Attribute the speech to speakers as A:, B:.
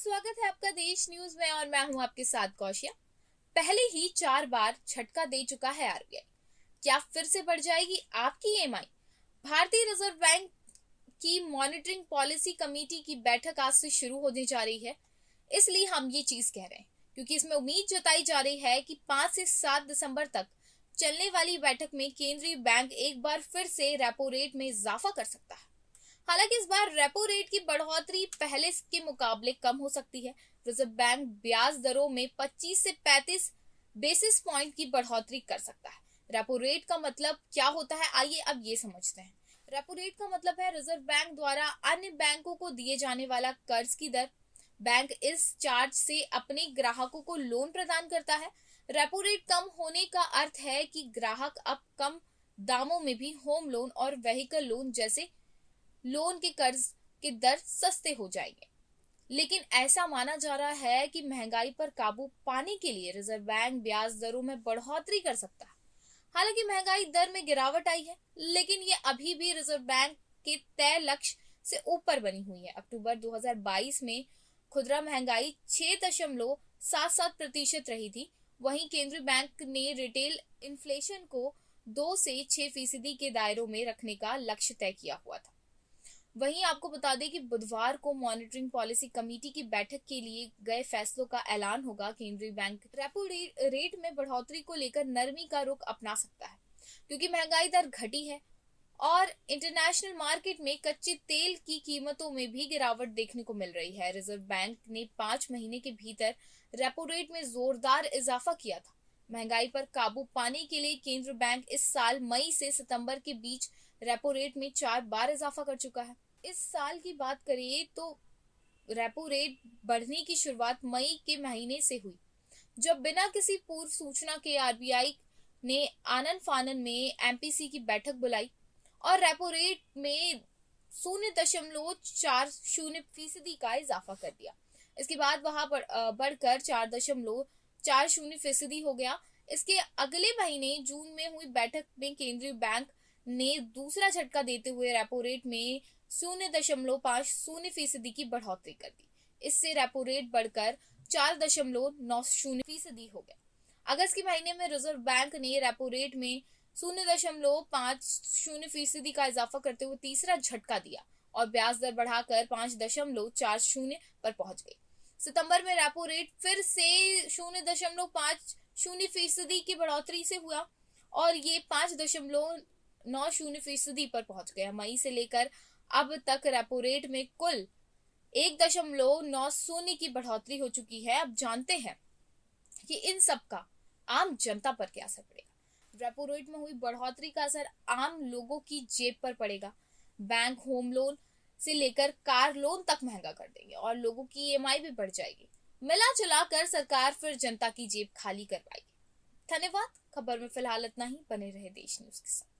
A: स्वागत है आपका देश न्यूज में और मैं हूं आपके साथ कौशिया। पहले ही 4 बार झटका दे चुका है आरबीआई। क्या फिर से बढ़ जाएगी आपकी ईएमआई? भारतीय रिजर्व बैंक की मॉनिटरिंग पॉलिसी कमेटी की बैठक आज से शुरू होने जा रही है, इसलिए हम ये चीज कह रहे हैं क्योंकि इसमें उम्मीद जताई जा रही है कि 5 से 7 दिसंबर तक चलने वाली बैठक में केंद्रीय बैंक एक बार फिर से रेपो रेट में इजाफा कर सकता है। हालांकि इस बार रेपो रेट की बढ़ोतरी पहले के मुकाबले कम हो सकती है। रिजर्व बैंक ब्याज दरों में 25 से 35 बेसिस पॉइंट की बढ़ोतरी कर सकता है। रेपो रेट का मतलब क्या होता है, आइए अब ये समझते हैं। रेपो रेट का मतलब है रिजर्व बैंक द्वारा अन्य बैंकों को दिए जाने वाला कर्ज की दर। बैंक इस चार्ज से अपने ग्राहकों को लोन प्रदान करता है। रेपो रेट कम होने का अर्थ है कि ग्राहक अब कम दामों में भी होम लोन और व्हीकल लोन जैसे लोन के कर्ज के दर सस्ते हो जाएंगे। लेकिन ऐसा माना जा रहा है कि महंगाई पर काबू पाने के लिए रिजर्व बैंक ब्याज दरों में बढ़ोतरी कर सकता है। हालांकि महंगाई दर में गिरावट आई है, लेकिन ये अभी भी रिजर्व बैंक के तय लक्ष्य से ऊपर बनी हुई है। अक्टूबर 2022 में खुदरा महंगाई 6.77% रही थी। वहीं केंद्रीय बैंक ने रिटेल इन्फ्लेशन को 2 से 6% के दायरों में रखने का लक्ष्य तय किया हुआ था। वहीं आपको बता दें कि बुधवार को मॉनिटरिंग पॉलिसी कमेटी की बैठक के लिए गए फैसलों का ऐलान होगा। केंद्रीय बैंक रेपो रेट में बढ़ोतरी को लेकर नरमी का रुख अपना सकता है क्योंकि महंगाई दर घटी है और इंटरनेशनल मार्केट में कच्चे तेल की कीमतों में भी गिरावट देखने को मिल रही है। रिजर्व बैंक ने 5 महीने के भीतर रेपो रेट में जोरदार इजाफा किया था। महंगाई पर काबू पाने के लिए केंद्रीय बैंक इस साल मई से सितंबर के बीच रेपो रेट में 4 बार इजाफा कर चुका है। इस साल की बात करिए तो रेपो रेट बढ़ने की शुरुआत मई के महीने से हुई, जब बिना किसी पूर्व सूचना के आरबीआई ने आनन फानन में एमपीसी की बैठक बुलाई और रेपो रेट में 0.40% का इजाफा कर दिया। इसके बाद वहां बढ़कर 4.40% हो गया। इसके अगले महीने जून में हुई बैठक में केंद्रीय बैंक ने दूसरा झटका देते हुए रेपो रेट में 0.50% की बढ़ोतरी कर दी। इससे रेपो रेट बढ़कर 4.90% हो गया। अगस्त के महीने में रिजर्व बैंक ने रेपो रेट में 0.50% का इजाफा करते हुए तीसरा झटका दिया और ब्याज दर बढ़ाकर 5.40 पर पहुंच गई। सितंबर में रेपो रेट फिर से 0.50% की बढ़ोतरी से हुआ और ये 5.90% पर पहुंच गया। मई से लेकर अब तक रेपो रेट में कुल 1.90 की बढ़ोतरी हो चुकी है। अब जानते हैं कि इन सब का आम जनता पर क्या असर पड़ेगा। रेपो रेट में हुई बढ़ोतरी का असर आम लोगों की जेब पर पड़ेगा। बैंक होम लोन से लेकर कार लोन तक महंगा कर देंगे और लोगों की ईएमआई भी बढ़ जाएगी। मिला जुला कर सरकार फिर जनता की जेब खाली करवाएगी। धन्यवाद। खबर में फिलहाल इतना ही। बने रहे देश न्यूज के साथ।